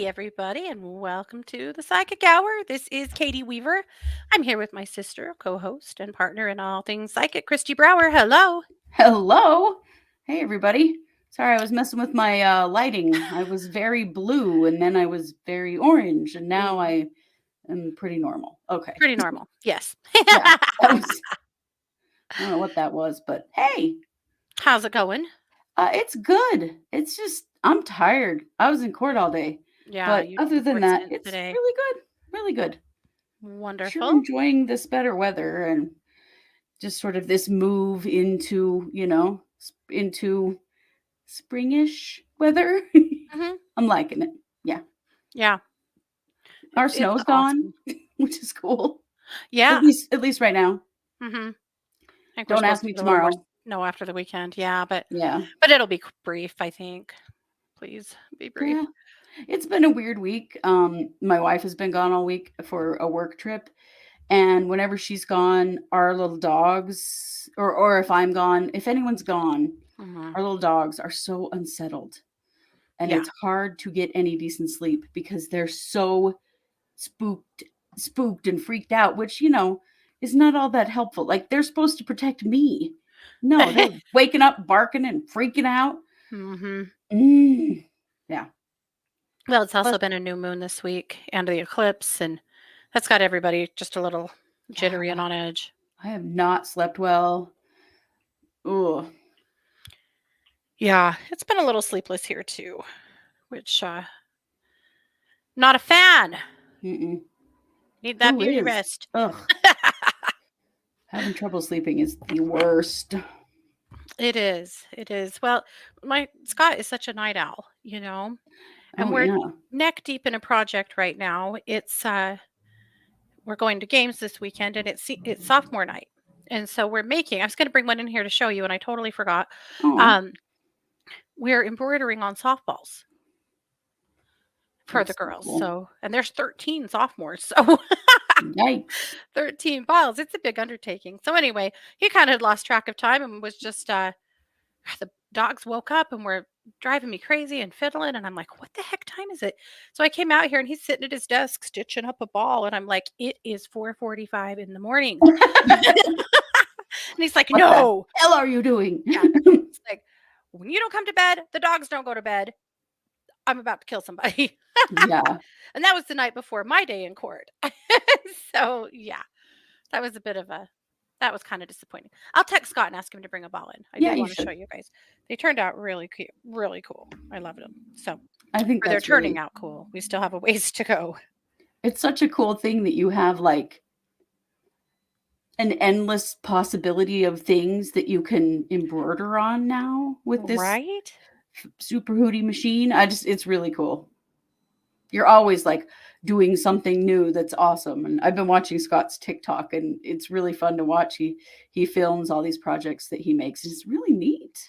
everybody, and welcome to the Psychic Hour. This is Katie Weaver. I'm here with my sister, co host, and partner in all things psychic, Kristi Brower. Hello. Hello. Hey, everybody. Sorry, I was messing with my lighting. I was very blue and then I was very orange, and now Mm, I am pretty normal. Okay. pretty normal. Yes. Yeah. That was, I don't know what that was, but hey, How's it going? it's good. It's just, I'm tired. I was in court all day. Yeah, But you other than court that, stint it's today. really good. Really good. Sure Wonderful. enjoying this better weather and just sort of this move into, into springish weather. Hmm. I'm liking it. Yeah. Yeah, Our it's snow's gone, awesome. which is cool. At Yeah. least at least right now. Hmm. I think we're Don't ask supposed to me get a little more tomorrow. snow after the weekend. Yeah, but Yeah. but it'll be brief, I think. Please be brief. Yeah. It's been a weird week. My wife has been gone all week for a work trip, and whenever she's gone, our little dogs, or if I'm gone, if anyone's gone, Hmm. our little dogs are so unsettled, and Yeah. it's hard to get any decent sleep because they're so spooked spooked and freaked out, which, is not all that helpful. Like, they're supposed to protect me. No, they're waking up, barking, and freaking out. Hmm. Mm. Yeah. Well, it's also Plus, been a new moon this week and the eclipse, and that's got everybody just a little jittery and yeah, on edge. I have not slept well. Ugh. Yeah, it's been a little sleepless here too, which not a fan. Mm-mm. Need that Who beauty is? rest. Ugh. Having trouble sleeping is the worst. It is. It is. Well, my Scott is such a night owl, you know, and Oh, we're yeah. neck deep in a project right now. It's we're going to games this weekend, and it's sophomore night, and so we're making. I was going to bring one in here to show you, and I totally forgot. Oh, Um, we're embroidering on softballs for the that's so girls. cool. So, and there's 13 sophomores. So, Yikes. 13 balls. It's a big undertaking. So, anyway, he kind of lost track of time and was just, the dogs woke up and were driving me crazy and fiddling. And I'm like, what the heck time is it? So, I came out here and he's sitting at his desk stitching up a ball. And I'm like, it is 4:45 in the morning. And he's like, What the no. hell are you doing? Yeah. It's like, when you don't come to bed, the dogs don't go to bed. I'm about to kill somebody. Yeah. And that was the night before my day in court. So, yeah, that was a bit of a that was kind of disappointing. I'll text Scott and ask him to bring a ball in. I Yeah, do you want to should. show you guys. They turned out really cute, really cool. I loved them. So, I think or they're that's turning really out cool. We still have a ways to go. it's such a cool thing that you have, like, an endless possibility of things that you can embroider on now with this Right? super hootie machine. It's really cool. You're always like doing something new that's awesome. And I've been watching Scott's TikTok, and it's really fun to watch. He films all these projects that he makes. It's really neat.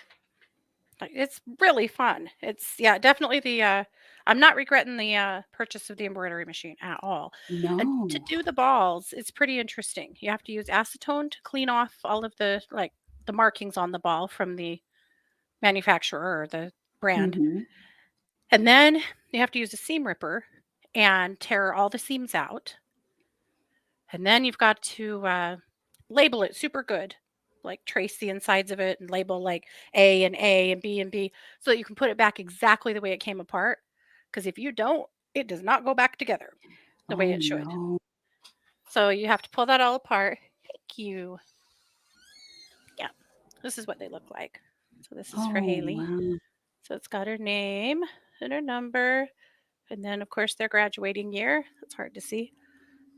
It's really fun. It's yeah, definitely the I'm not regretting the purchase of the embroidery machine at all. And to No. do the balls, it's pretty interesting. You have to use acetone to clean off all of the markings on the ball from the manufacturer or the brand. Hmm. And then you have to use a seam ripper and tear all the seams out. And then you've got to label it super good, like trace the insides of it and label like A and B and B so that you can put it back exactly the way it came apart. Because if you don't, it does not go back together the way Oh it should. no. So you have to pull that all apart. Thank you. Yeah, this is what they look like. So this is for Oh Haley. wow. So it's got her name and her number, and then of course their graduating year. That's hard to see.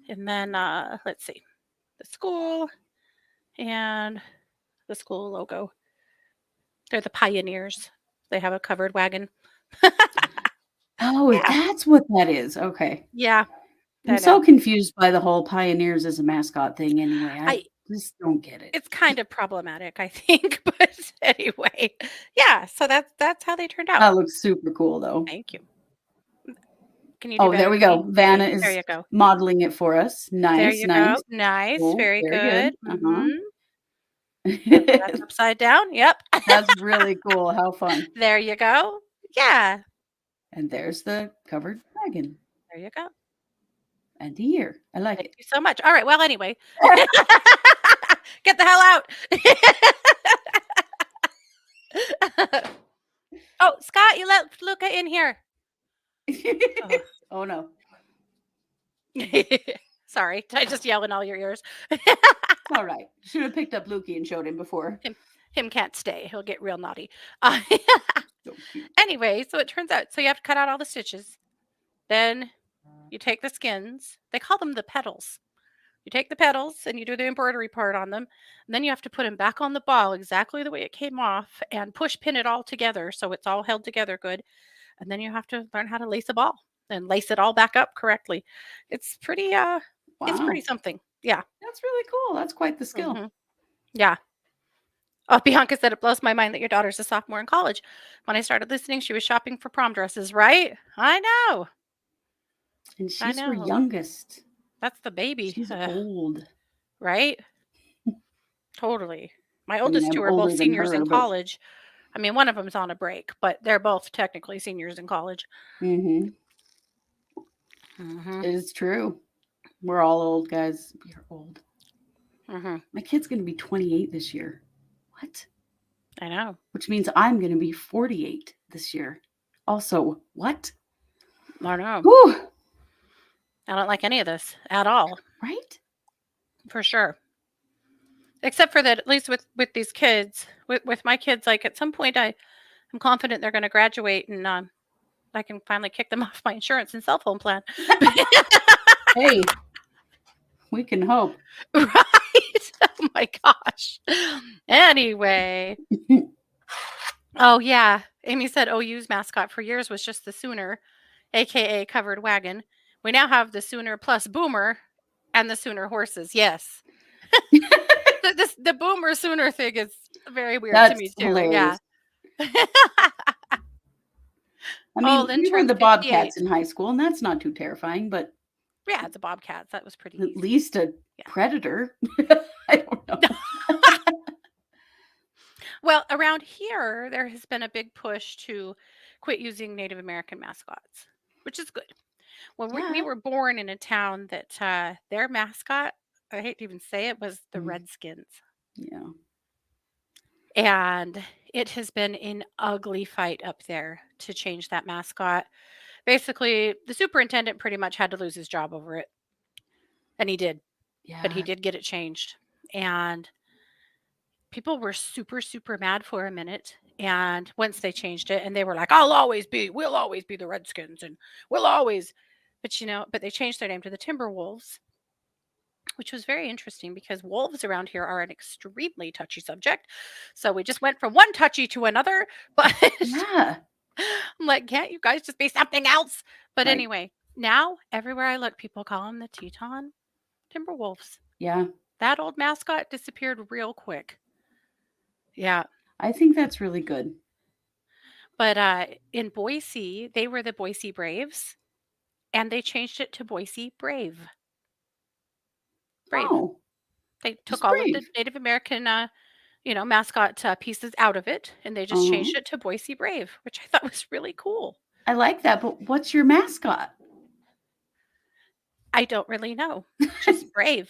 And then let's see, the school and the school logo. They're the pioneers. They have a covered wagon. Oh, Yeah. that's what that is. Okay. Yeah, I'm I so know. confused by the whole pioneers as a mascot thing anyway. I I just don't get it. It's kind of problematic, I think, but anyway. Yeah, so that's how they turned out. That looks super cool though. Thank you. Can you do Oh, there better we than me? go. Vanna There is you go. modeling it for us. There Nice, you go. nice. Nice. Cool. Very Very good. good. Uh-huh. Yep, that's upside down. Yep. That's really cool. How fun. There you go. Yeah. And there's the covered wagon There you go. and the year. I like Thank it. you so much. All right. Well, anyway, get the hell out. Oh, Scott, you let Luca in here. Oh. Oh no. Sorry. Did I just yell in all your ears? All right. Should have picked up Lukey and showed him before. Him can't stay. He'll get real naughty. Uh, So cute. anyway, so it turns out, so you have to cut out all the stitches. Then you take the skins. They call them the petals. You take the petals and you do the embroidery part on them. And then you have to put them back on the ball exactly the way it came off and push pin it all together so it's all held together good. And then you have to learn how to lace a ball and lace it all back up correctly. It's pretty it's Wow. pretty something. Yeah. That's really cool. That's quite the skill. Mhm. Yeah. Oh, Bianca said it blows my mind that your daughter's a sophomore in college. When I started listening, she was shopping for prom dresses, right? I know. And I she's her know. youngest. That's the baby, She's old. right? Totally. My I mean, oldest I'm two are both older than seniors her, in but college. I mean, one of them's on a break, but they're both technically seniors in college. mm-hmm. Mhm. It is true. We're all old, guys. We are old. Mhm. My kid's going to be 28 this year. What? I know. Which means I'm going to be 48 this year. Also, what? I know. Whew. I don't like any of this at all, Right? for sure. Except for that, at least with these kids, with my kids, like at some point, I'm confident they're going to graduate and I can finally kick them off my insurance and cell phone plan. Hey, we can hope. Right? Oh my gosh. Anyway. Oh yeah. Amy said OU's mascot for years was just the Sooner, aka covered wagon. We now have the Sooner plus Boomer and the Sooner horses. Yes. The Boomer Sooner thing is very weird to me That's too. hilarious. Yeah. I Oh, mean, Lynn we were turned the Bobcats 58. in high school, and that's not too terrifying, but Yeah, it's a Bobcats. That was pretty at easy. least a Yeah. predator. I don't know. Well, around here, there has been a big push to quit using Native American mascots, which is good. When we Yeah. were born in a town that their mascot, I hate to even say it, was the Mm. Redskins. Yeah. And it has been an ugly fight up there to change that mascot. Basically, the superintendent pretty much had to lose his job over it. And he did, but he Yeah. did get it changed. And people were super, super mad for a minute. And once they changed it, and they were like, we'll always be the Redskins, and we'll always, but they changed their name to the Timberwolves, which was very interesting because wolves around here are an extremely touchy subject. So we just went from one touchy to another. But Yeah. I'm like, can't you guys just be something else? But Right. anyway, now everywhere I look, people call them the Teton Timberwolves. Yeah. That old mascot disappeared real quick. Yeah. I think that's really good. But in Boise, they were the Boise Braves, and they changed it to Boise Brave. Brave. Oh, They just took all of the brave. Native American, mascot pieces out of it, and they just Uh-huh. changed it to Boise Brave, which I thought was really cool. I like that, but what's your mascot? I don't really know. Just brave.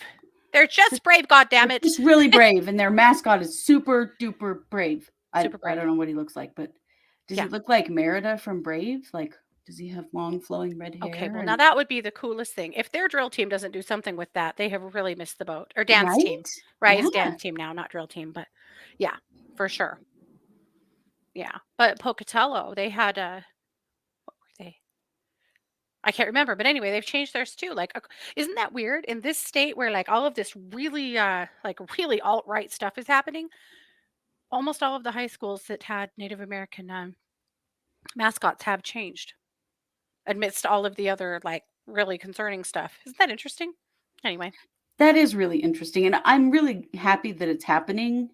They're just brave, goddammit. It's really brave, and their mascot is super duper brave. Super I brave. don't know what he looks like, but does Yeah. he look like Merida from Brave? Like, does he have long flowing red hair? Okay, well, now that would be the coolest thing. If their drill team doesn't do something with that, they have really missed the boat. Or dance team, Right? right? It's Yeah. dance team now, not drill team, but yeah, for sure. Yeah. But Pocatello, they had what were they? I can't remember, but anyway, they've changed theirs too. Like, isn't that weird? In this state where like all of this really really alt-right stuff is happening, almost all of the high schools that had Native American mascots have changed amidst all of the other like really concerning stuff. Isn't that interesting? Anyway. That is really interesting, and I'm really happy that it's happening.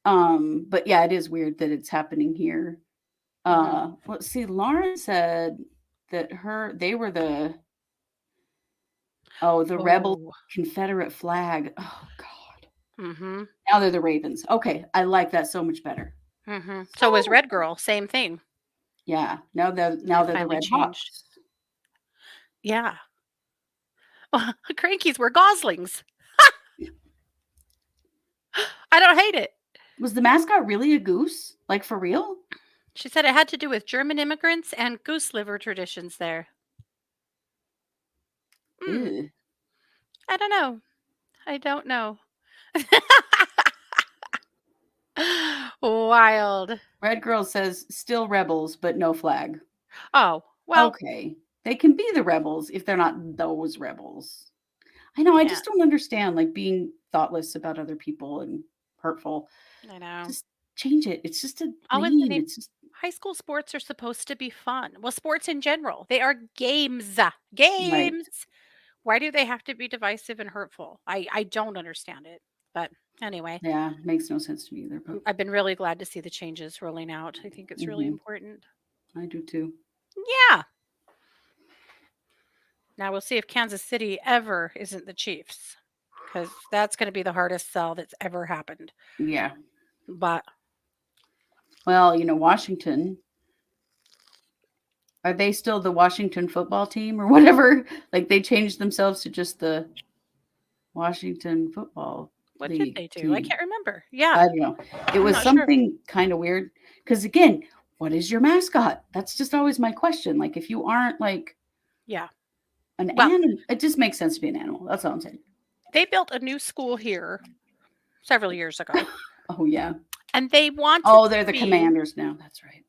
But yeah, it is weird that it's happening here. Let's see. Lauren said that they were the rebel Oh. Confederate flag. Oh God. Mm-hmm. Now they're the Ravens. Okay, I like that so much better. Mm-hmm. So was Red Girl, same thing. Yeah. Now they're They the finally Red changed. Hawks. Yeah. Crankies were goslings. I don't hate it. Was the mascot really a goose? Like for real? She said it had to do with German immigrants and goose liver traditions there. Hmm. Ew. I don't know. I don't know. Wild. Red Girl says still rebels, but no flag. Oh, well, Okay. They can be the rebels if they're not those rebels. I know, I yeah, just don't understand like being thoughtless about other people and hurtful. I know. Just change it. It's just a All in the name. name. It's just High school sports are supposed to be fun. Well, sports in general, they are games. right. Games. Why do they have to be divisive and hurtful? I don't understand it. But anyway, Yeah, makes no sense to me either, but I've been really glad to see the changes rolling out. I think it's really mhm, important. I do too. Yeah. Now we'll see if Kansas City ever isn't the Chiefs, because that's going to be the hardest sell that's ever happened. Yeah. But Well, Washington, are they still the Washington football team or whatever? Like they changed themselves to just the Washington Football what did League they do? I team. can't remember. Yeah, I don't know. It I'm was not sure. something kind of weird because again, what is your mascot? That's just always my question. Like if you aren't like Yeah. an Well, animal, it just makes sense to be an animal. That's all I'm saying. they built a new school here several years ago, Oh yeah. and they wanted Oh, to they're the be Commanders now. That's right.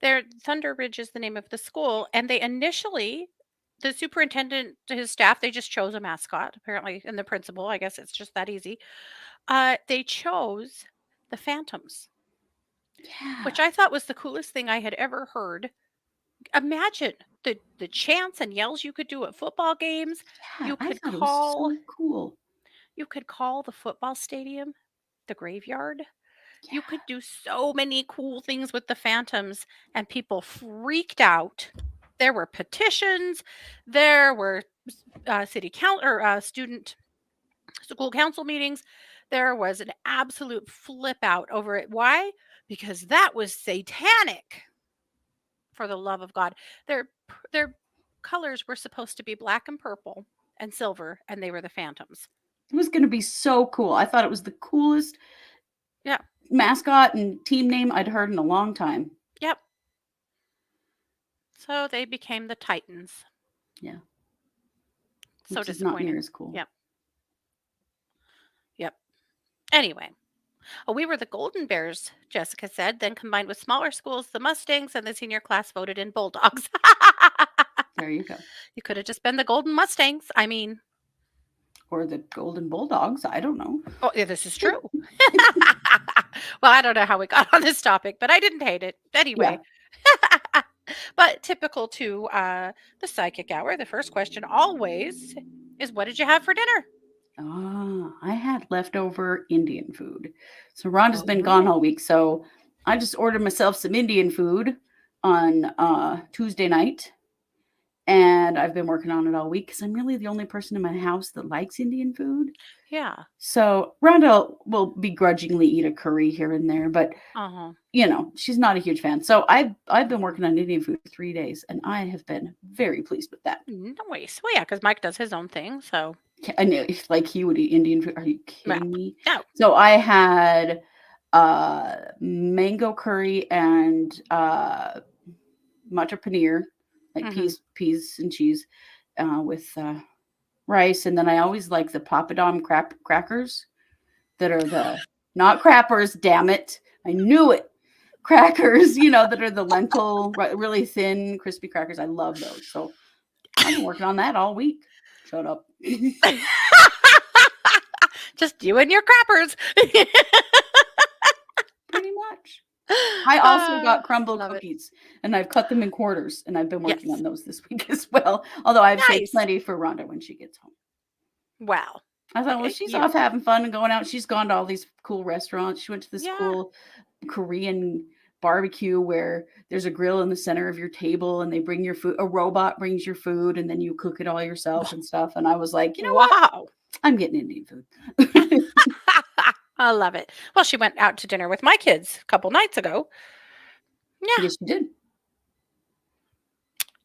their Thunder Ridge is the name of the school, and they initially the superintendent to his staff, they just chose a mascot apparently, and the principal, I guess it's just that easy. They chose the Phantoms, Yeah. which I thought was the coolest thing I had ever heard. Imagine the chants and yells you could do at football games. Yeah. You I could thought it was call so cool. you could call the football stadium the graveyard. You Yeah. could do so many cool things with the Phantoms, and people freaked out. There were petitions, there were city council or student school council meetings. There was an absolute flip out over it. Why? Because that was satanic. For the love of God, their colors were supposed to be black and purple and silver, and they were the Phantoms. It was going to be so cool. I thought it was the coolest Yeah. mascot and team name I'd heard in a long time. Yep. So they became the Titans. Yeah. So Which is not near disappointing. as cool. Yep. Yep. Anyway, oh, we were the Golden Bears, Jessica said. Then combined with smaller schools, the Mustangs and the senior class voted in Bulldogs. There you go. You could have just been the Golden Mustangs. I mean, Or the Golden Bulldogs. I don't know. oh, yeah, this is true. Well, I don't know how we got on this topic, but I didn't hate it. Yeah. Anyway. But typical to the psychic hour, the first question always is, what did you have for dinner? I had leftover Indian food. So Rhonda's been gone Oh, all week. So I just ordered myself some Indian food on Tuesday night. And I've been working on it all week because I'm really the only person in my house that likes Indian food. yeah. So Rhonda will begrudgingly eat a curry here and there, but Uh-huh. she's not a huge fan. So I've been working on Indian food for 3 days, and I have been very pleased with that. Nice. Well, yeah, because Mike does his own thing. So, I knew like he would eat Indian food. Are you well, kidding me? no. So I had mango curry and matar paneer, like Hmm. peas and cheese, with rice, and then I always like the papadum crackers that are the not crappers. Damn it, I knew it. Crackers, that are the lentil, really thin, crispy crackers. I love those. So I've been working on that all week. Shut up. Just you and your crappers. Pretty much. I also got crumble Love it. cookies, and I've cut them in quarters, and I've been working Yes. on those this week as well. Although I've saved Nice. plenty for Rhonda when she gets home. Wow. I thought, well, she's You, off having fun and going out. She's gone to all these cool restaurants. She went to this yeah. cool Korean barbecue where there's a grill in the center of your table and they bring your food. A robot brings your food and then you cook it all yourself and stuff. And I was like, you know what? Wow. I'm getting Indian food. I love it. Well, she went out to dinner with my kids a couple nights ago. Yeah. Yes, you did.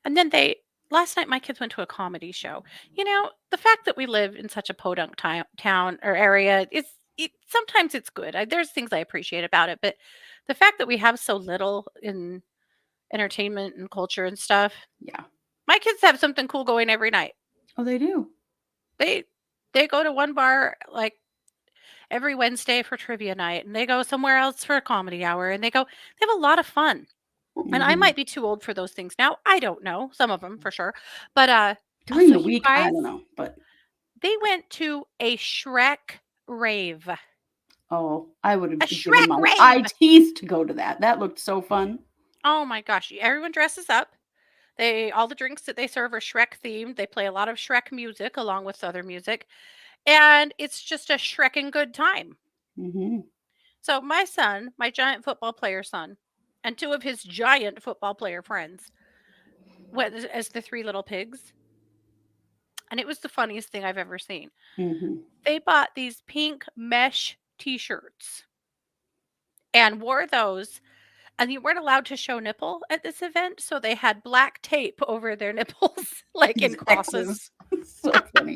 And then they last night my kids went to a comedy show. The fact that we live in such a podunk town or area is sometimes it's good. There's things I appreciate about it, but the fact that we have so little in entertainment and culture and stuff, Yeah. my kids have something cool going every night. Oh, they do. They they go to one bar like every Wednesday for trivia night, and they go somewhere else for a comedy hour, and they have a lot of fun. And I Mhm. might be too old for those things now. I don't know. Some of them for sure. But During also the you week, I guys, don't know, but they went to a Shrek rave. oh, I would A have given Shrek my eye rave. teeth to go to that. That looked so fun. Oh my gosh, everyone dresses up. All the drinks that they serve are Shrek themed. They play a lot of Shrek music along with other music, and it's just a Shrekin' good time. Hmm. So my son, my giant football player son, and two of his giant football player friends went as the three little pigs, and it was the funniest thing I've ever seen. Hmm. They bought these pink mesh t-shirts and wore those, and you weren't allowed to show nipple at this event, so they had black tape over their nipples like in These X's. crosses. So funny.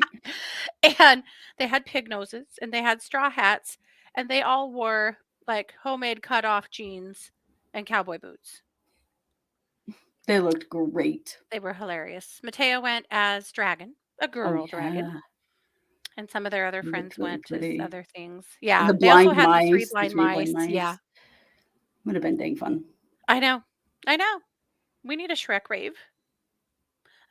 And they had pig noses and they had straw hats, and they all wore like homemade cut off jeans and cowboy boots. They looked great. They were hilarious. Mateo went as dragon, a Oh girl dragon, yeah, and some of their other they looked friends really went as pretty. other things. The Yeah, they also blind had the three mice, the blind three blind mice. Yeah, mice, would have been dang fun. I know. I know. We need a Shrek rave.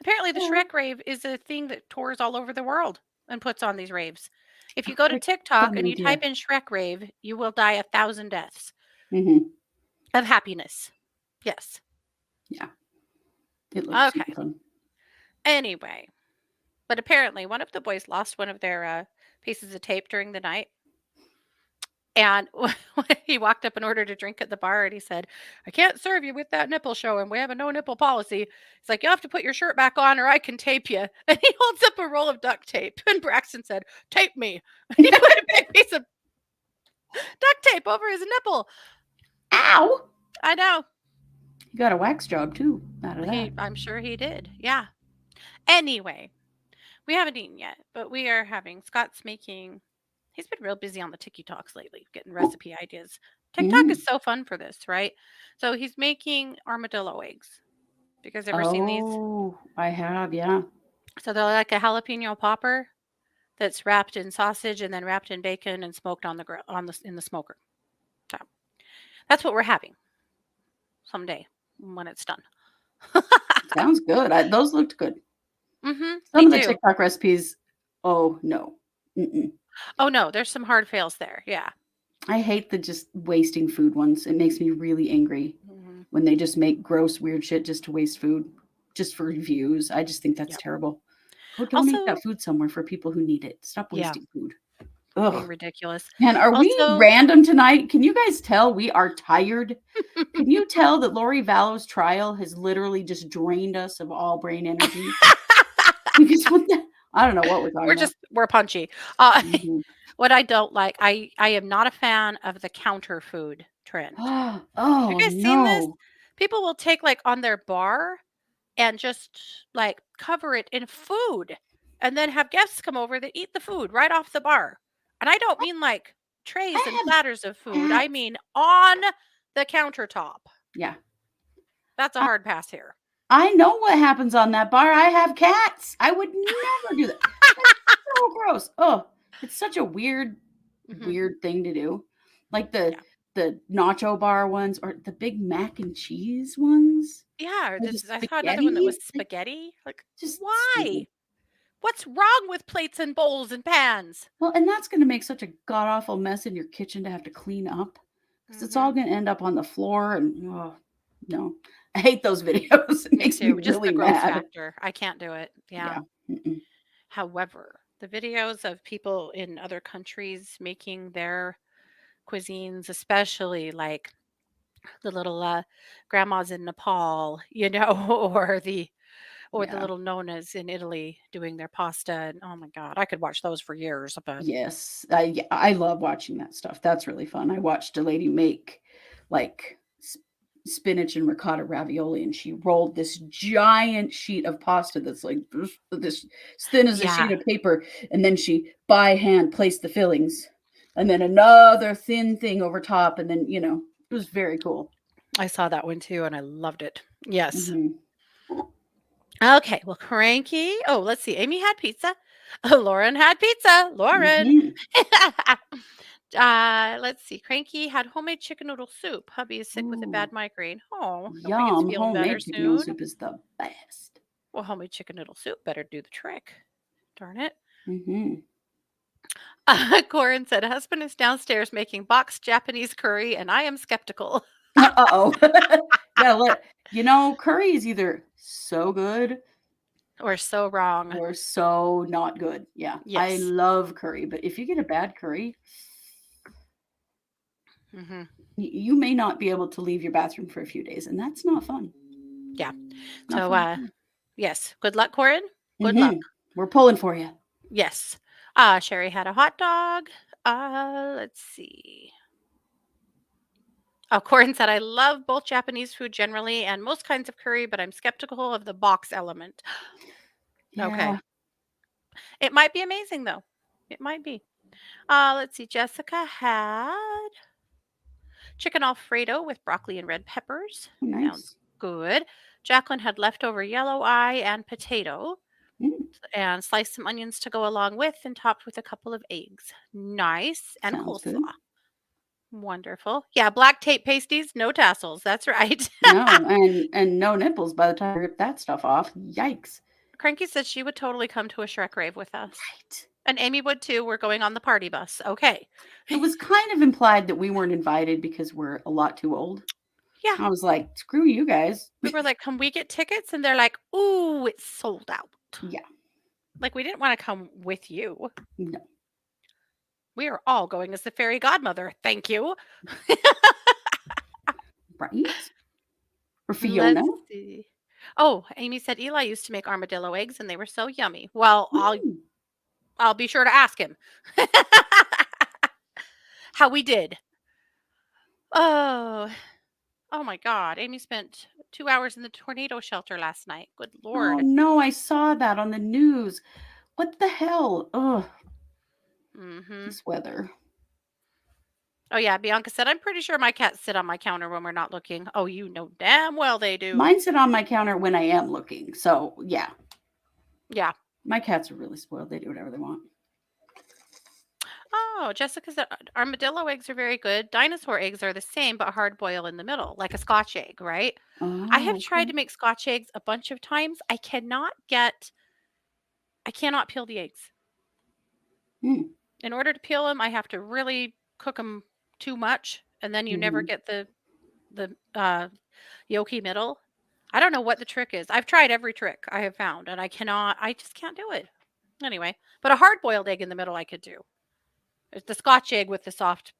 Apparently, the Yeah, Shrek rave is a thing that tours all over the world and puts on these raves. If you go what to a TikTok fun and you type idea. in Shrek rave, you will die 1,000 deaths Hmm. of happiness. Yes. Yeah, it looked super Okay. fun. Anyway, but apparently one of the boys lost one of their pieces of tape during the night. And he walked up and ordered a drink at the bar, and he said, "I can't serve you with that nipple showing. We have a no nipple policy." It's like, "You'll have to put your shirt back on or I can tape you." And he holds up a roll of duct tape. And Braxton said, "Tape me." He put a big piece of duct tape over his nipple. Ow! I know. You got a wax job too out of that. I'm sure he did. Yeah. Anyway, we haven't eaten yet, but we are having Scott's making. He's been real busy on the TikToks lately, getting recipe ideas. TikTok Mm. is so fun for this, right? So he's making armadillo eggs. You guys ever seen these? Oh, I have, yeah. So they're like a jalapeno popper that's wrapped in sausage and then wrapped in bacon and smoked on the grill in the smoker. So that's what we're having someday when it's done. Sounds good. Those looked good. They Some of the do. TikTok recipes, oh no. Mm-mm. Oh no, there's some hard fails there. Yeah. I hate the just wasting food ones. It makes me really angry Hmm. when they just make gross, weird shit just to waste food, just for views. I just think that's Yep. terrible. Go donate Also, that food somewhere for people who need it. Stop yeah, wasting food. being Ugh. ridiculous. Man, are we Also, random tonight? Can you guys tell we are tired? Can you tell that Lori Vallow's trial has literally just drained us of all brain energy? Because what the, I don't know what we're talking about. we're punchy. Uh, Mhm. what I don't like, I am not a fan of the counter food trend. Have you Oh guys seen this? no. People will take like on their bar and just like cover it in food and then have guests come over that eat the food right off the bar. And I don't mean like trays and I platters of have food. I cats. mean on the countertop. Yeah. That's a I, hard pass here. I know what happens on that bar. I have cats. I would never do that. That's so gross. Oh, it's such a weird, Hmm. weird thing to do. Like Yeah. the nacho bar ones or the big mac and cheese ones. Yeah. Or Or the I saw another one that spaghetti. was Like spaghetti. Like, just why? stupid. What's wrong with plates and bowls and pans? Well, and that's going to make such a god awful mess in your kitchen to have to clean up because it's all Hmm. going to end up on the floor. And oh, no, I hate those videos. It Me makes me too. Just the really gross mad. factor. I can't do it. Yeah. Yeah. Mm-mm. However, the videos of people in other countries making their cuisines, especially like the little grandmas in Nepal, or the Yeah. little nonas in Italy doing their pasta. And oh my God, I could watch those for years. But Yes. I love watching that stuff. That's really fun. I watched a lady make like spinach and ricotta ravioli, and she rolled this giant sheet of pasta that's like this as thin as a Yeah, sheet of paper, and then she by hand placed the fillings, and then another thin thing over top, and then it was very cool. I saw that one too, and I loved it. Yes. Hmm. Okay, well, Cranky. Oh, let's see. Amy had pizza. Lauren had pizza. Lauren. Hmm. Let's see. Cranky had homemade chicken noodle soup. Hubby is sick with a Ooh, bad migraine. Oh, hope he gets yum! feeling better Homemade chicken noodle soon. soup is the best. Well, homemade chicken noodle soup better do the trick. Darn it. Hmm. Corin said, husband is downstairs making boxed Japanese curry, and I am skeptical. Uh-oh. Yeah, curry is either so good Or so wrong. or so not good. Yeah, I Yes. love curry, but if you get a bad curry, Hmm. you may not be able to leave your bathroom for a few days, and that's not fun. Yeah. Not So, fun at all. yes. Good luck, Corin. Good luck. Hmm. We're pulling for you. Yes. Sherry had a hot dog. Let's see. Oh, Corin said, I love both Japanese food generally and most kinds of curry, but I'm skeptical of the box element. Okay. Yeah. It might be amazing, though. It might be. Let's see. Jessica had chicken Alfredo with broccoli and red peppers. Oh, Sounds nice. good. Jacqueline had leftover yellow eye and potato Mm, and sliced some onions to go along with and topped with a couple of eggs. Nice. And sounds good. coleslaw. Wonderful. Yeah, black tape pasties, no tassels. That's right. No, and no nipples by the time I rip that stuff off. Yikes. Cranky said she would totally come to a Shrek rave with us. Right. And Amy would too. We're going on the party bus. Okay. It was kind of implied that we weren't invited because we're a lot too old. Yeah. I was like, screw you guys. We were like, can we get tickets? And they're like, ooh, it's sold out. Yeah. Like, we didn't want to come with you. No. We are all going as the fairy godmother. Thank you. Right? Or Fiona. Let's see. Oh, Amy said Eli used to make armadillo eggs and they were so yummy. Well, Mm. I'll be sure to ask him how we did. Oh, oh my God. Amy spent 2 hours in the tornado shelter last night. Good Oh Lord. no, I saw that on the news. What the hell? Ugh, Mm-hmm. this weather. Oh, yeah. Bianca said, I'm pretty sure my cats sit on my counter when we're not looking. Oh, you know damn well they do. Mine sit on my counter when I am looking. So yeah. Yeah. My cats are really spoiled. They do whatever they want. Oh, Jessica said armadillo eggs are very good. Dinosaur eggs are the same, but hard boil in the middle, like a Scotch egg, right? I have Oh, tried okay. to make Scotch eggs a bunch of times. I cannot peel the eggs. Mm. In order to peel them, I have to really cook them too much, and then you never Hmm. get the yolky middle. I don't know what the trick is. I've tried every trick I have found, and I just can't do it. Anyway, but a hard boiled egg in the middle I could do. It's the Scotch egg with the soft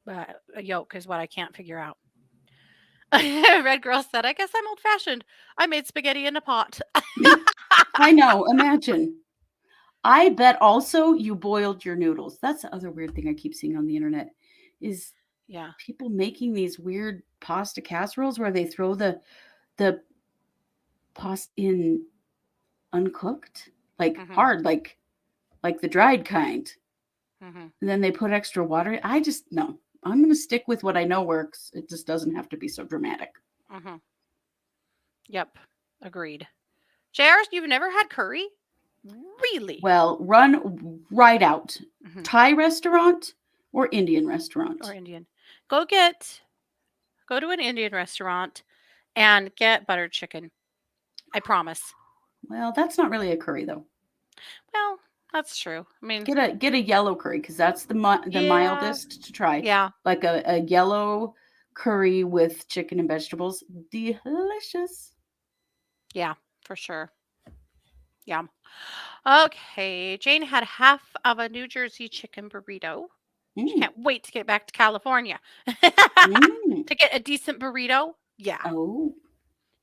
yolk is what I can't figure out. Red girl said, I guess I'm old fashioned. I made spaghetti in a pot. I know. Imagine. I bet also you boiled your noodles. That's the other weird thing I keep seeing on the internet is Yeah. people making these weird pasta casseroles where they throw the pasta in uncooked, like Hmm. hard, like the dried kind. Hmm. And then they put extra water. I just no. I'm going to stick with what I know works. It just doesn't have to be so dramatic. Hmm. Yep. Agreed. JR, you've never had curry? Really? Well, run right out. Hmm. Thai restaurant or Indian restaurant? Or Indian. Go to an Indian restaurant and get buttered chicken. I promise. Well, that's not really a curry though. Well, that's true. I mean, Get a yellow curry because that's the yeah, mildest to try. yeah, Like a yellow curry with chicken and vegetables, delicious. yeah, for sure. Yeah. Okay. Jane had half of a New Jersey chicken burrito. She Mm, can't wait to get back to California mm. to get a decent burrito. Yeah. Oh,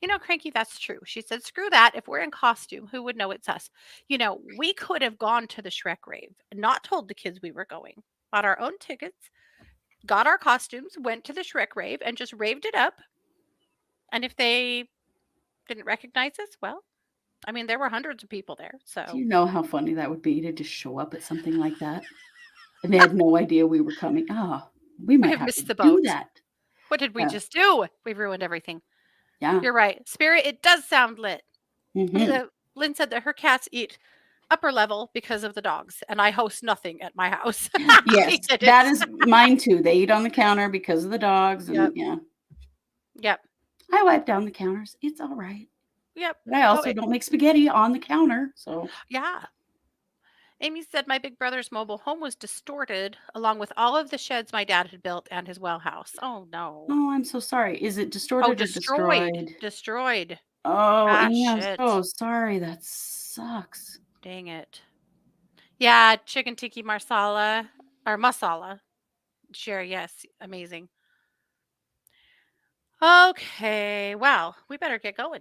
You know, Cranky, that's true. She said, screw that. If we're in costume, who would know it's us? You know, we could have gone to the Shrek rave, not told the kids we were going, bought our own tickets, got our costumes, went to the Shrek rave, and just raved it up. And if they didn't recognize us, well, I mean, there were hundreds of people there. Do So you know how funny that would be to just show up at something like that? And they had no idea we were coming. Oh, we we might have have to missed the do boat. that. What did we Yeah. just do? We ruined everything. Yeah. You're right. Spirit, it does sound lit. Hmm. Lynn said that her cats eat upper level because of the dogs, and I host nothing at my house. Yes, She said that it's. is mine too. They eat on the counter because of the dogs, and Yep. yeah, Yep. I wipe down the counters. It's all right. Yep. But I Oh, also don't make spaghetti on the counter. So, yeah. Amy said my big brother's mobile home was distorted along with all of the sheds my dad had built and his well house. Oh no. oh, I'm so sorry. Is it Oh, distorted or destroyed. destroyed? Destroyed. Oh, Ah, Amy, I'm shit. so sorry. That sucks. Dang it. Yeah, chicken tikka marsala or masala. Sure, yes. Amazing. Okay. Well, we better get going.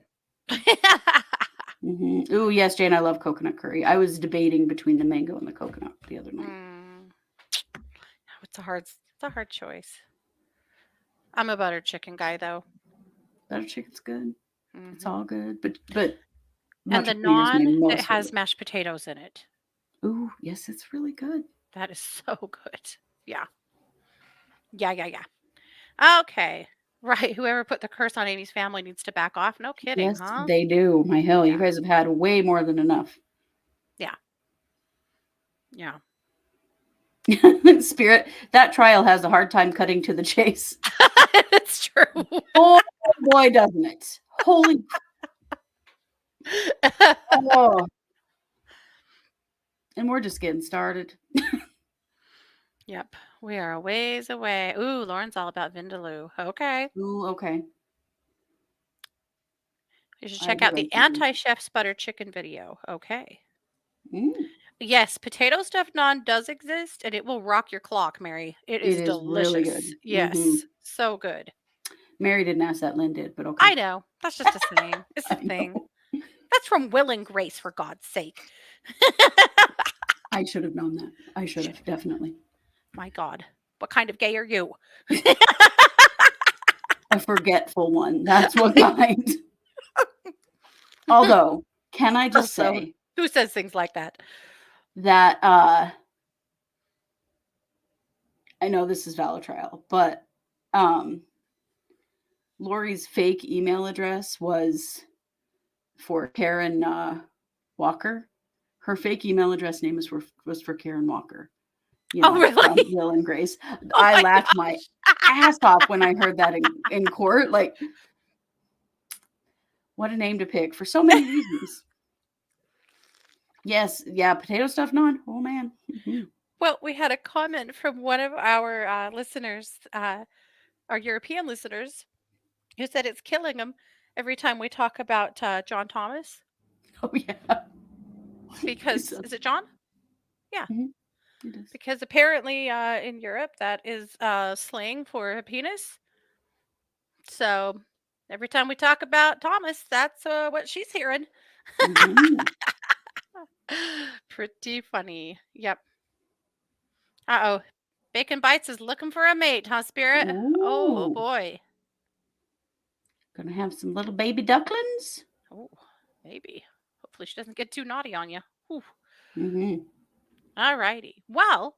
Oh, yes, Jane, I love coconut curry. I was debating between the mango and the coconut the other night. Mm, it's a hard choice. I'm a butter chicken guy though. Butter chicken's good. It's Hmm. all good, but And the matcha queen is my naan that most has favorite. mashed potatoes in it. Ooh, yes, it's really good. That is so good. Yeah. Yeah, yeah, yeah. Okay. Right. Whoever put the curse on Amy's family needs to back off. No kidding, Yes, huh? they do. My hell, you Yeah. guys have had way more than enough. Yeah. Yeah. Spirit, that trial has a hard time cutting to the chase. It's true. Oh boy, doesn't it? Holy oh. And we're just getting started. Yep. We are a ways away. Ooh, Lauren's all about Vindaloo. Okay. Ooh, okay. You should I check do out like the Vindaloo. anti-chef's butter chicken video. Okay. Mm, Yes, potato stuffed naan does exist and it will rock your clock, Mary. It it is is really good. delicious. Yes. So good. Mary didn't ask that, Lynn did, but okay. I know. That's just a saying. It's a I thing. know. That's from Will and Grace, for God's sake. I should have known that. I should Shit. have, definitely. My God. What kind of gay are you? A forgetful one. That's what kind. Although, can I just Also, say who says things like that? that I know this is valid trial, but Lori's fake email address was for Karen Walker. Her fake email address name was for Karen Walker. You Oh, know, from really? Will and Grace. Oh I my laughed my gosh. ass off when I heard that in court. Like, what a name to pick for so many reasons. Yes, yeah, potato stuffed naan. Oh man. Mhm. Well, we had a comment from one of our listeners, our European listeners, who said it's killing them every time we talk about John Thomas Oh yeah. It's because is it John? Yeah, mhm, it is. because apparently in Europe that is slang for a penis. So every time we talk about Thomas, that's what she's hearing. Mhm. Pretty funny. Yep. Uh oh. Bacon Bites is looking for a mate, huh, Spirit? Oh Ooh, boy. gonna have some little baby ducklings. Oh, maybe. Hopefully she doesn't get too naughty on you. Mhm. All righty. Well,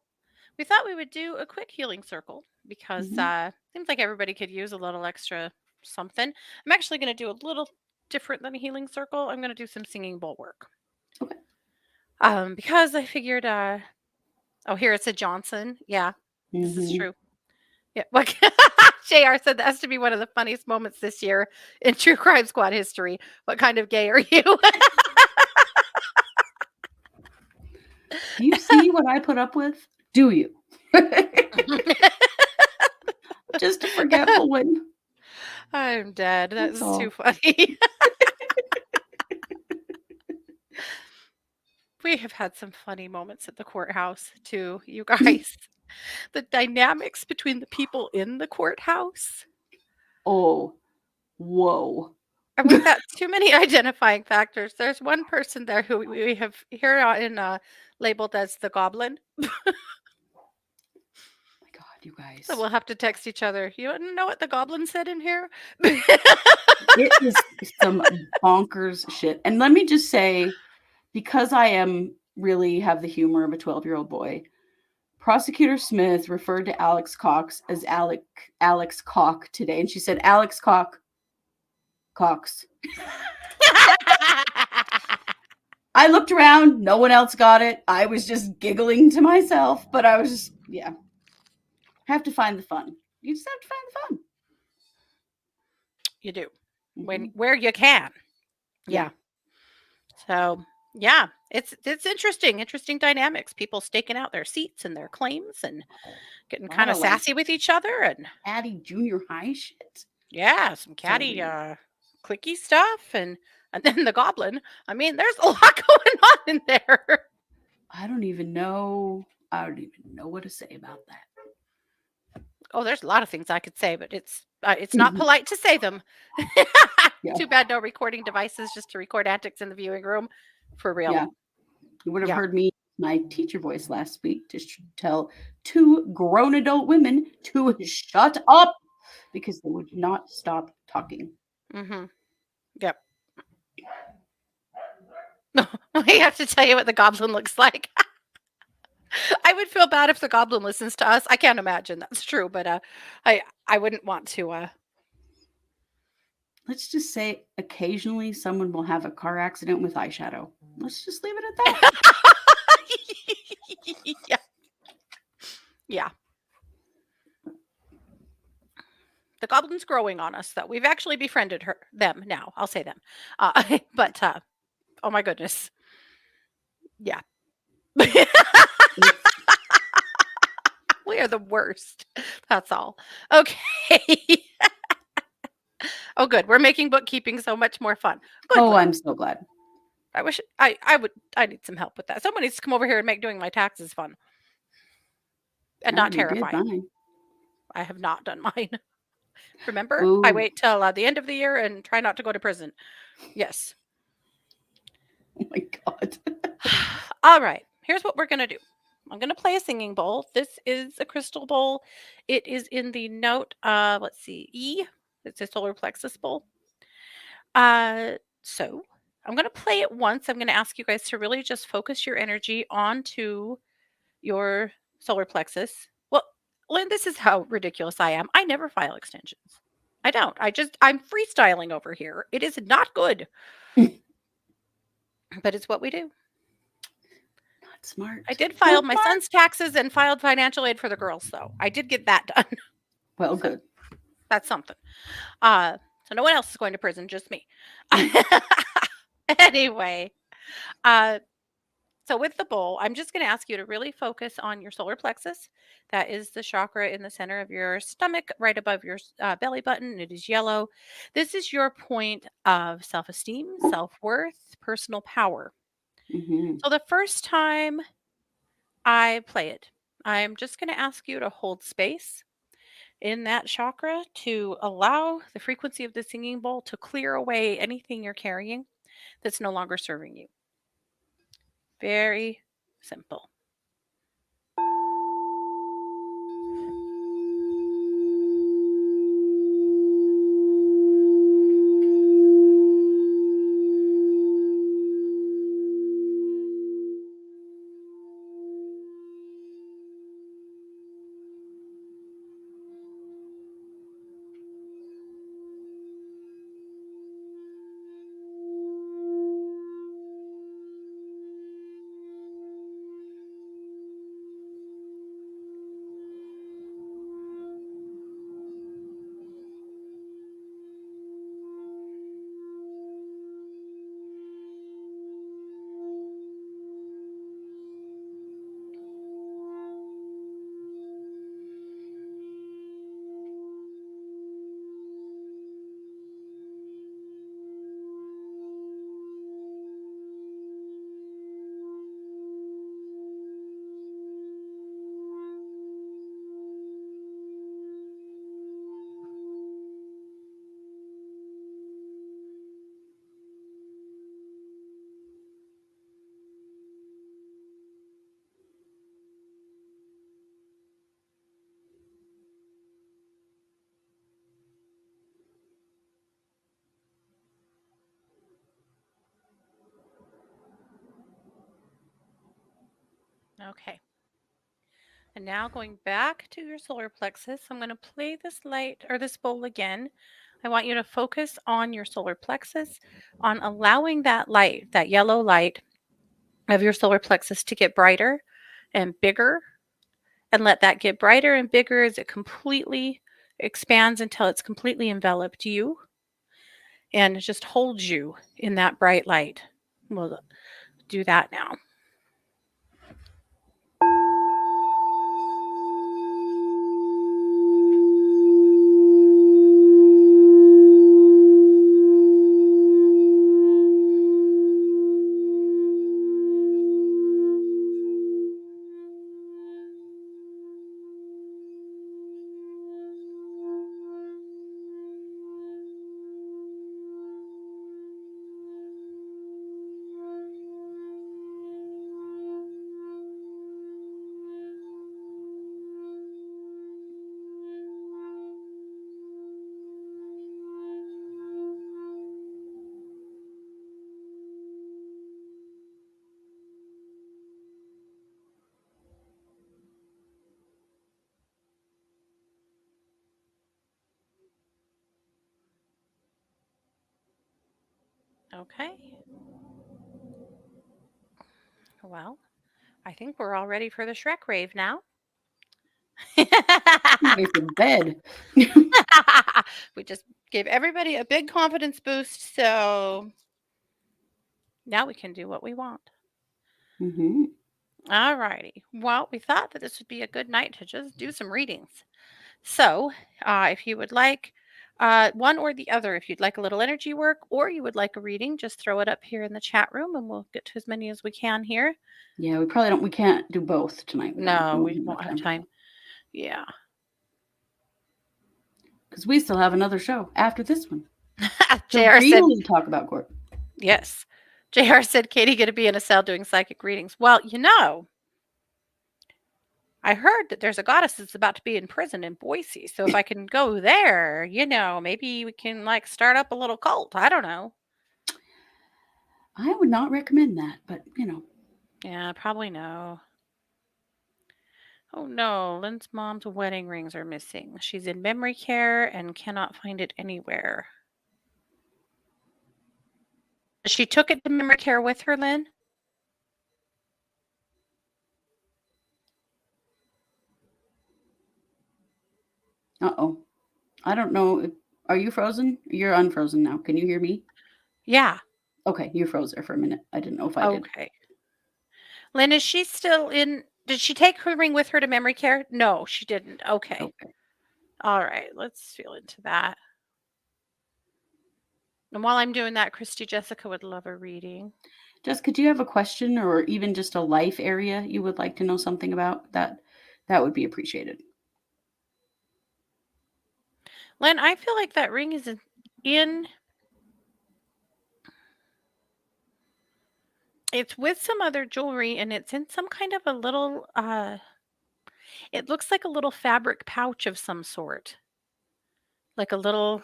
we thought we would do a quick healing circle because Mhm. seems like everybody could use a little extra something. I'm actually going to do a little different than a healing circle. I'm going to do some singing bowl work. Okay. Because I figured oh, here it said Johnson. Yeah, this is Mhm. true. Yeah. What JR said that has to be one of the funniest moments this year in True Crime Squad history. What kind of gay are you? Do you see what I put up with? Do you? Just a forgetful one. I'm dead. That That's is too all. funny. We have had some funny moments at the courthouse too, you guys. The dynamics between the people in the courthouse. Oh, whoa. And we've got too many identifying factors. There's one person there who we have here in labeled as the goblin. My God. you So guys. we'll have to text each other. You know what the goblin said in here? It is some bonkers shit. And let me just say, because I am really have the humor of a 12-year-old boy, Prosecutor Smith referred to Alex Cox as Alex Cock today, and she said, Alex Cox. I looked around, no one else got it. I was just giggling to myself, but I was just, yeah. Have to find the fun. You just have to find the fun. You do. Mm-hmm. Where you can. Yeah. Yeah. So yeah, it's interesting dynamics. People staking out their seats and their claims and getting A lot kind of of like sassy with each other, and Addie junior high shit. yeah, some So catty weird. clicky stuff, and then the goblin. I mean, there's a lot going on in there. I don't even know. I don't even know what to say about that. Oh, there's a lot of things I could say, but it's not polite to say them. Yeah. Too bad no recording devices just to record antics in the viewing room. For real. Yeah. You would have Yeah. heard me, my teacher voice last week, to tell two grown adult women to shut up because they would not stop talking. Mm-hmm. Yep. We have to tell you what the goblin looks like. I would feel bad if the goblin listens to us. I can't imagine that's true, but I wouldn't want to Let's just say occasionally someone will have a car accident with eyeshadow. Let's just leave it at that. Yeah. Yeah. The goblin's growing on us though. We've actually befriended them now. I'll say them. But oh my goodness. Yeah. We are the worst. That's all. Okay. Oh good. We're making bookkeeping so much more fun. Good. Oh, I'm so glad. I wish I need some help with that. Someone needs to come over here and make doing my taxes fun and I not already did terrifying. mine. I have not done mine. Remember? I Ooh, wait till the end of the year and try not to go to prison. Yes. oh my God. All right. Here's what we're going to do. I'm going to play a singing bowl. This is a crystal bowl. It is in the note, let's see, E. It's a solar plexus bowl. So I'm going to play it once. I'm going to ask you guys to really just focus your energy onto your solar plexus. Well, Lynn, this is how ridiculous I am. I never file extensions. I don't. I'm freestyling over here. It is not good, but it's what we do. Not smart. I did Not file my smart. son's taxes and filed financial aid for the girls, though. I did get that done. Well, So good. that's something. So no one else is going to prison, just me. Anyway, uh, so with the bowl, I'm just going to ask you to really focus on your solar plexus. That is the chakra in the center of your stomach, right above your belly button. It is yellow. This is your point of self esteem, self worth, personal power. Mm-hmm. So the first time I play it, I'm just going to ask you to hold space in that chakra to allow the frequency of the singing bowl to clear away anything you're carrying that's no longer serving you. Very simple. Okay. And now going back to your solar plexus, I'm going to play this light or this bowl again. I want you to focus on your solar plexus, on allowing that light, that yellow light of your solar plexus to get brighter and bigger, and let that get brighter and bigger as it completely expands until it's completely enveloped you and it just holds you in that bright light. We'll do that now. Okay. Well, I think we're all ready for the Shrek rave now. I'm ready for bed. We just gave everybody a big confidence boost, so now we can do what we want. Mm-hmm. All righty. Well, we thought that this would be a good night to just do some readings. So, if you would like one or the other, if you'd like a little energy work or you would like a reading, just throw it up here in the chat room and we'll get to as many as we can here. Yeah, we probably don't. We can't do both tonight. No, we have won't have time. Yeah. Because we still have another show after this one to JR said, really talk about Court. yes. JR said, Katie going to be in a cell doing psychic readings. Well, I heard that there's a goddess that's about to be in prison in Boise. So if I can go there, maybe we can like start up a little cult. I don't know. I would not recommend that, but Yeah, probably no. Oh no, Lynn's mom's wedding rings are missing. She's in memory care and cannot find it anywhere. She took it to memory care with her, Lynn? Uh-oh. I don't know. Are you frozen? You're unfrozen now. Can you hear me? Yeah. Okay, you froze there for a minute. I didn't know if I did. Okay. Lynn, is she still in? Did she take her ring with her to memory care? No, she didn't. Okay. All right. Let's feel into that. And while I'm doing that, Kristi Jessica would love a reading. Jessica, do you have a question or even just a life area you would like to know something about? That would be appreciated. Lynn, I feel like that ring is in. It's with some other jewelry and it's in some kind of a little it looks like a little fabric pouch of some sort. Like a little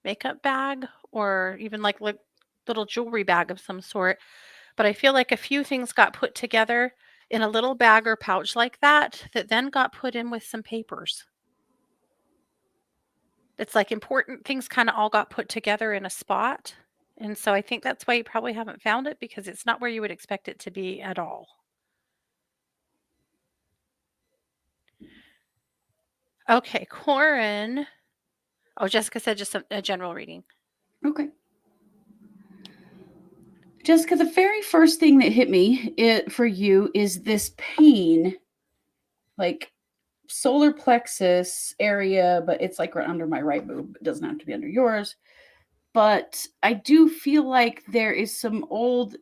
makeup bag or even like little jewelry bag of some sort. But I feel like a few things got put together in a little bag or pouch like that then got put in with some papers. It's like important things kind of all got put together in a spot. And so I think that's why you probably haven't found it because it's not where you would expect it to be at all. Okay, Corin. Oh, Jessica said just a general reading. Okay. Jessica, the very first thing that hit me for you is this pain, like solar plexus area, but it's like right under my right boob. It doesn't have to be under yours. But I do feel like there is some old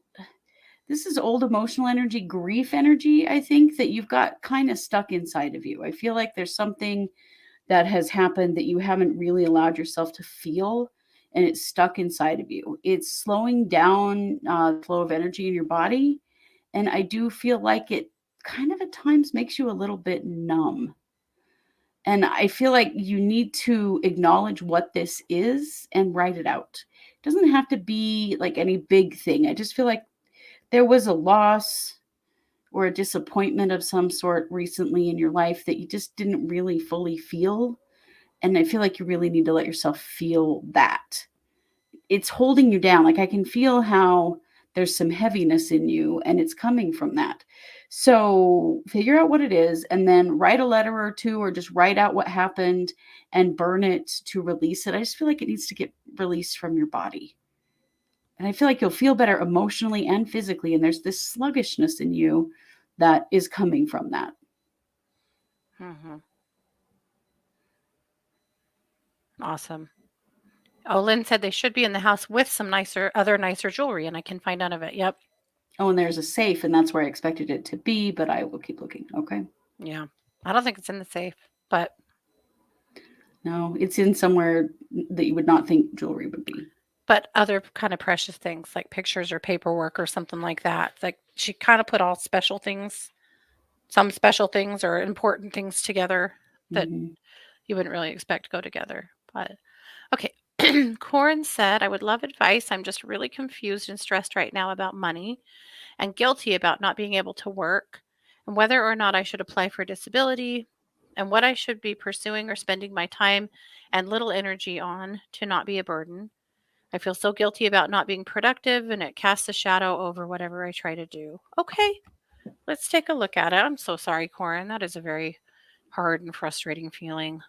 emotional energy, grief energy, I think, that you've got kind of stuck inside of you. I feel like there's something that has happened that you haven't really allowed yourself to feel, and it's stuck inside of you. It's slowing down the flow of energy in your body, and I do feel like it kind of at times makes you a little bit numb. And I feel like you need to acknowledge what this is and write it out. It doesn't have to be like any big thing. I just feel like there was a loss or a disappointment of some sort recently in your life that you just didn't really fully feel. And I feel like you really need to let yourself feel that. It's holding you down. Like I can feel how there's some heaviness in you and it's coming from that. So figure out what it is and then write a letter or two or just write out what happened and burn it to release it. I just feel like it needs to get released from your body. And I feel like you'll feel better emotionally and physically. And there's this sluggishness in you that is coming from that. Mm-hmm. Awesome. Oh, Lynn said they should be in the house with some other nicer jewelry, and I can find none of it. Yep. Oh, and there's a safe, and that's where I expected it to be, but I will keep looking. Okay. Yeah. I don't think it's in the safe, but No, it's in somewhere that you would not think jewelry would be. other kind of precious things like pictures or paperwork or something like that. Like she kind of put all some special things or important things together that Mhm. you wouldn't really expect to go together. But okay. Corin said, I would love advice. I'm just really confused and stressed right now about money and guilty about not being able to work and whether or not I should apply for disability and what I should be pursuing or spending my time and little energy on to not be a burden. I feel so guilty about not being productive and it casts a shadow over whatever I try to do. Okay, let's take a look at it. I'm so sorry, Corin. That is a very hard and frustrating feeling.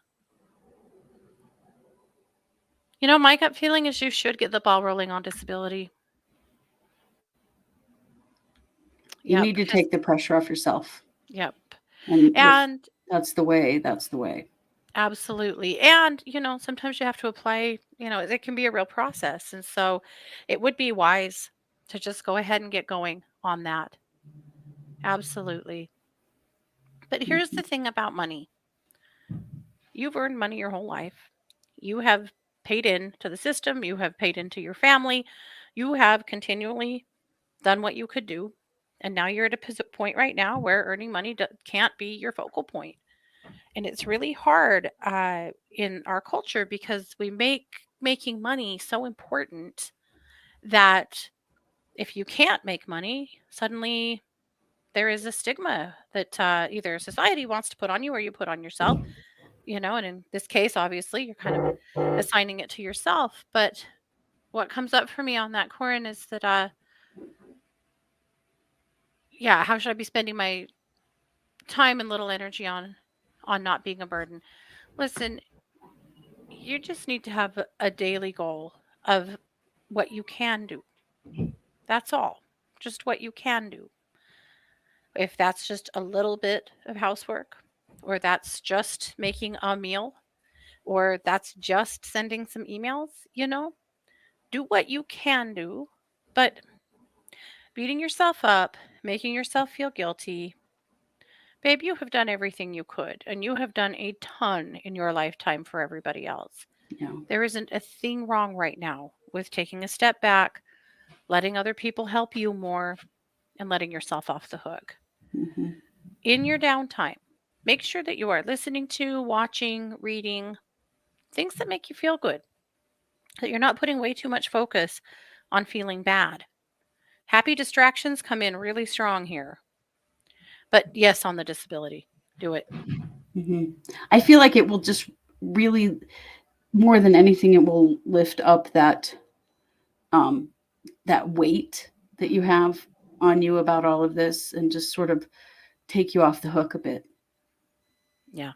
My gut feeling is you should get the ball rolling on disability. You Yeah, need to because, take the pressure off yourself. yep. And if And that's the way, that's the way. absolutely. And, sometimes you have to apply, it can be a real process. And so it would be wise to just go ahead and get going on that. Absolutely. But here's the Mhm. thing about money. You've earned money your whole life. You have paid into the system, you have paid into your family, you have continually done what you could do. And now you're at a point right now where earning money can't be your focal point. And it's really hard in our culture because we make making money so important that if you can't make money, suddenly there is a stigma that either society wants to put on you or you put on yourself, and in this case, obviously, you're kind of assigning it to yourself. But what comes up for me on that, Corin, is that, yeah, how should I be spending my time and little energy on not being a burden? Listen, you just need to have a daily goal of what you can do. That's all. Just what you can do. If that's just a little bit of housework, or that's just making a meal, or that's just sending some emails, do what you can do. But beating yourself up, making yourself feel guilty, babe, you have done everything you could, and you have done a ton in your lifetime for everybody else. Yeah. There isn't a thing wrong right now with taking a step back, letting other people help you more, and letting yourself off the hook. Hmm. In your downtime, make sure that you are listening to, watching, reading things that make you feel good, that you're not putting way too much focus on feeling bad. Happy distractions come in really strong here. But yes, on the disability, do it. Hmm. I feel like it will just really, more than anything, it will lift up um, that weight that you have on you about all of this and just sort of take you off the hook a bit. Yeah.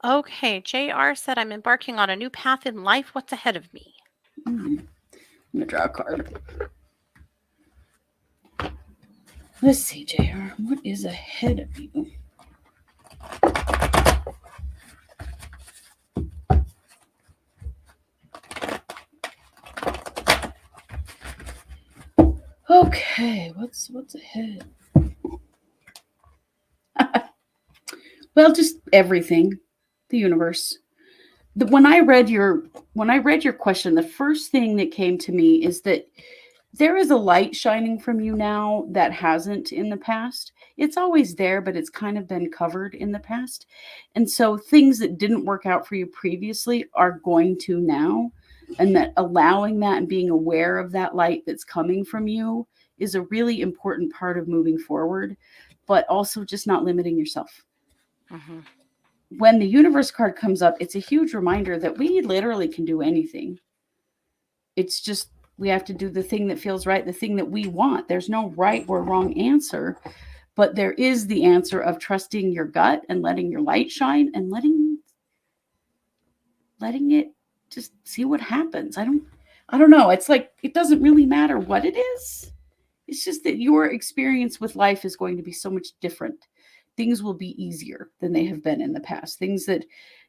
Okay, JR said, I'm embarking on a new path in life. What's ahead of me? I'm gonna draw a card. Let's see, JR. What is ahead of you? Okay, what's ahead? Well, just everything. The universe. When I read your question, the first thing that came to me is that there is a light shining from you now that hasn't in the past. It's always there, but it's kind of been covered in the past. And so things that didn't work out for you previously are going to now. And that allowing that and being aware of that light that's coming from you is a really important part of moving forward, but also just not limiting yourself. Hmm. When the universe card comes up, it's a huge reminder that we literally can do anything. It's just we have to do the thing that feels right, the thing that we want. There's no right or wrong answer, but there is the answer of trusting your gut and letting your light shine and letting it just see what happens. I don't know. It's like it doesn't really matter what it is. It's just that your experience with life is going to be so much different. Things will be easier than they have been in the past. Things that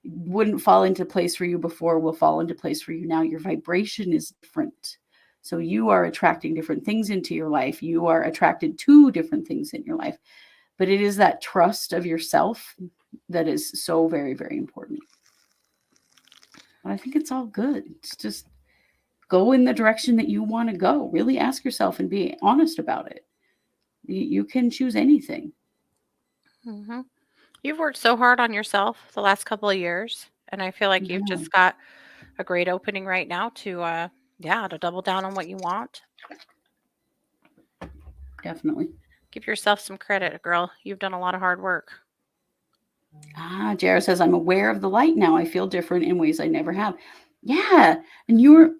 wouldn't fall into place for you before will fall into place for you now. Your vibration is different. So you are attracting different things into your life. You are attracted to different things in your life. But it is that trust of yourself that is so very, very important. But I think it's all good. It's just go in the direction that you want to go. Really ask yourself and be honest about it. You can choose anything. Hmm. You've worked so hard on yourself the last couple of years, and I feel like you've Yeah, just got a great opening right now to, yeah, to double down on what you want. definitely. Give yourself some credit, girl. You've done a lot of hard work. Jared says, I'm aware of the light now. I feel different in ways I never have. Yeah. And you're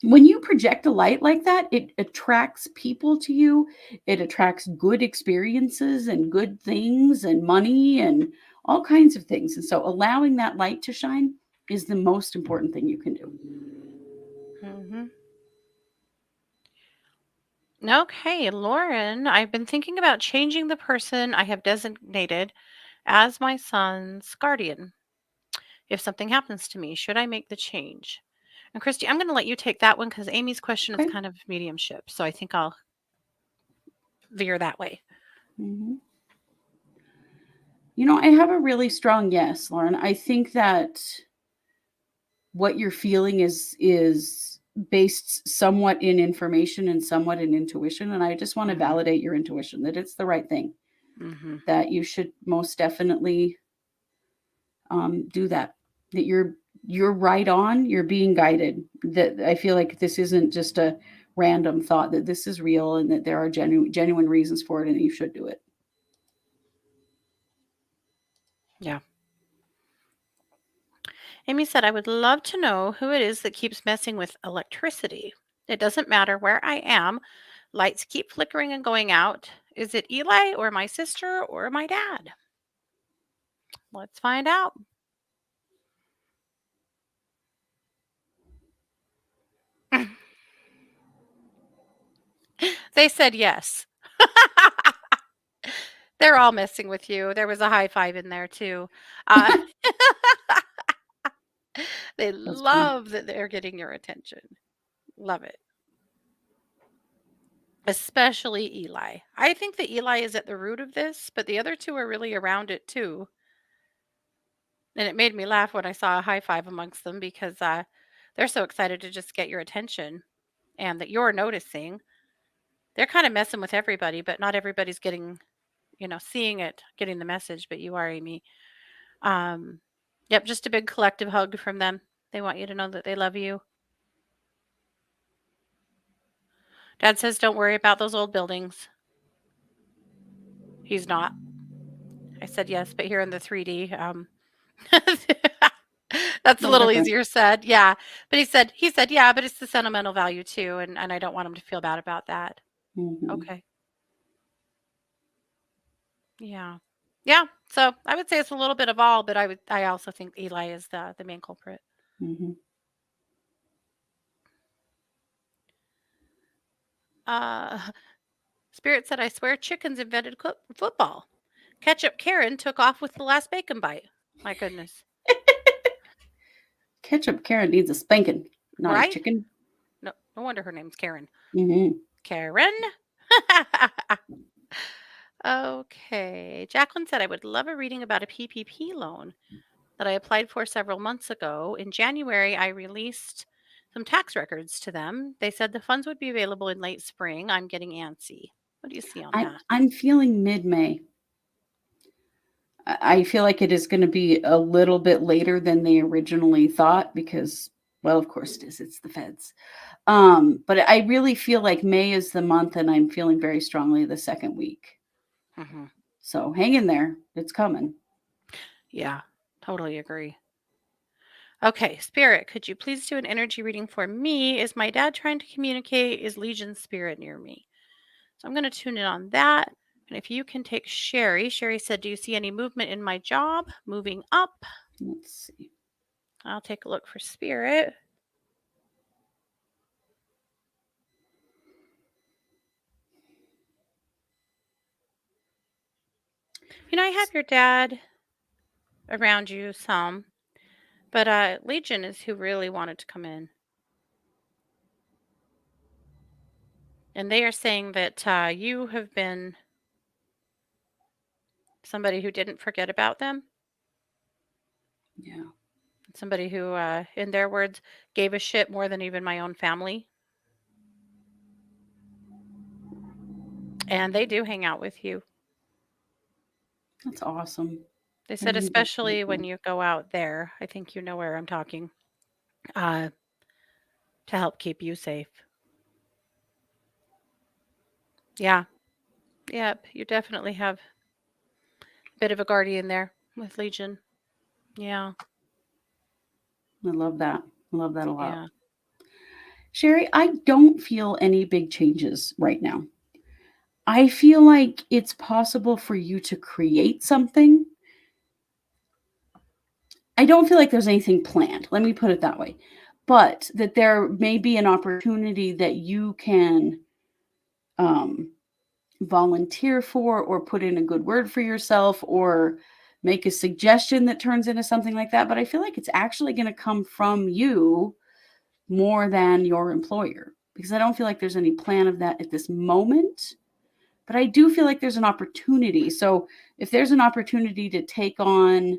when you project a light like that, it attracts people to you. It attracts good experiences and good things and money and all kinds of things. And so allowing that light to shine is the most important thing you can do. Hmm. Okay, Lauren, I've been thinking about changing the person I have designated as my son's guardian. If something happens to me, should I make the change? And Kristi, I'm going to let you take that one because Amy's question is Okay. kind of mediumship. So I think I'll veer that way. Hmm. I have a really strong yes, Lauren. I think that what you're feeling is based somewhat in information and somewhat in intuition, and I just want to Hmm. validate your intuition that it's the right thing, Hmm. that you should most definitely do that, that you're right on, you're being guided, that I feel like this isn't just a random thought, that this is real and that there are genuine reasons for it and you should do it. Yeah. Amy said, I would love to know who it is that keeps messing with electricity. It doesn't matter where I am. Lights keep flickering and going out. Is it Eli or my sister or my dad? Let's find out. They said yes. They're all messing with you. There was a high five in there too. Uh, they That's funny. love that they're getting your attention. Love it. Especially Eli. I think that Eli is at the root of this, but the other two are really around it too. And it made me laugh when I saw a high five amongst them because they're so excited to just get your attention and that you're noticing. They're kind of messing with everybody, but not everybody's getting, seeing it, getting the message, but you are, Amy. Um, yep, just a big collective hug from them. They want you to know that they love you. Dad says, don't worry about those old buildings. He's not. I said, yes, but here in the 3D, that's A a little little different. easier said. Yeah. But he said, yeah, but it's the sentimental value too. And I don't want him to feel bad about that. Hmm. Okay. Yeah. Yeah. So I would say it's a little bit of all, but I also think Eli is the main culprit. Hmm. Uh Spirit said, I swear chickens invented football. Ketchup Karen took off with the last bacon bite. My goodness. Ketchup Karen needs a spanking, not a Right? chicken. No wonder her name's Karen. Hmm. Karen? Okay. Jacqueline said, I would love a reading about a PPP loan that I applied for several months ago. In January, I released some tax records to them. They said the funds would be available in late spring. I'm getting antsy. What do you see on that? I'm feeling mid-May. I feel like it is going to be a little bit later than they originally thought because Well, of course it is. It's the feds. But I really feel like May is the month, and I'm feeling very strongly the second week. Hmm. So hang in there. It's coming. Yeah, totally agree. Okay, Spirit, could you please do an energy reading for me? Is my dad trying to communicate? Is Legion Spirit near me? So I'm going to tune in on that. And if you can take Sherry, Sherry said, do you see any movement in my job? Moving up. Let's see. I'll take a look for Spirit. I have your dad around you some, but Legion is who really wanted to come in. And they are saying that you have been somebody who didn't forget about them, Yeah, somebody who, in their words, gave a shit more than even my own family. And they do hang out with you. that's awesome. They I said, think that's really especially when cool. you go out there, I think you know where I'm talking, uh, to help keep you safe. Yeah. Yep. You definitely have a bit of a guardian there with Legion. Yeah. I love that. I love that a lot. Yeah. Sherry, I don't feel any big changes right now. I feel like it's possible for you to create something. I don't feel like there's anything planned. Let me put it that way. But that there may be an opportunity that you can um, volunteer for or put in a good word for yourself or make a suggestion that turns into something like that. But I feel like it's actually going to come from you more than your employer because I don't feel like there's any plan of that at this moment. But I do feel like there's an opportunity. So if there's an opportunity to take on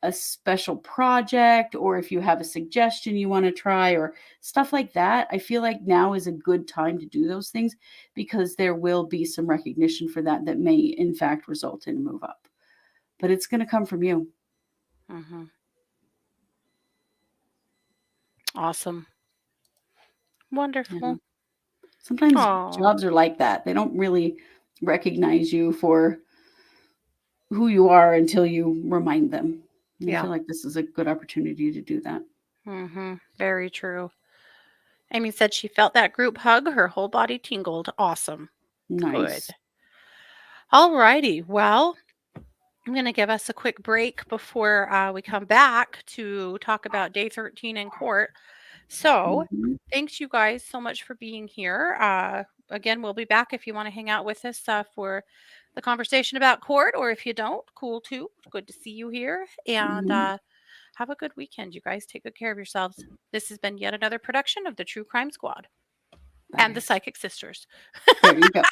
a special project or if you have a suggestion you want to try or stuff like that, I feel like now is a good time to do those things because there will be some recognition for that that may in fact result in a move up. But it's going to come from you. Hmm. Awesome. Yeah. Wonderful. Sometimes Oh, jobs are like that. They don't really recognize you for who you are until you remind them. And I yeah. feel like this is a good opportunity to do that. Very true. Amy said she felt that group hug. Her whole body tingled. Awesome. Good. Nice. All righty. Well, I'm going to give us a quick break before we come back to talk about day 13 in court. So, Mhm. thanks you guys so much for being here. Again, we'll be back if you want to hang out with us for the conversation about court, or if you don't, cool too. Good to see you here. And Mhm. have a good weekend, you guys. Take good care of yourselves. This has been yet another production of the True Crime Squad and the Bye. Psychic Sisters. There you go.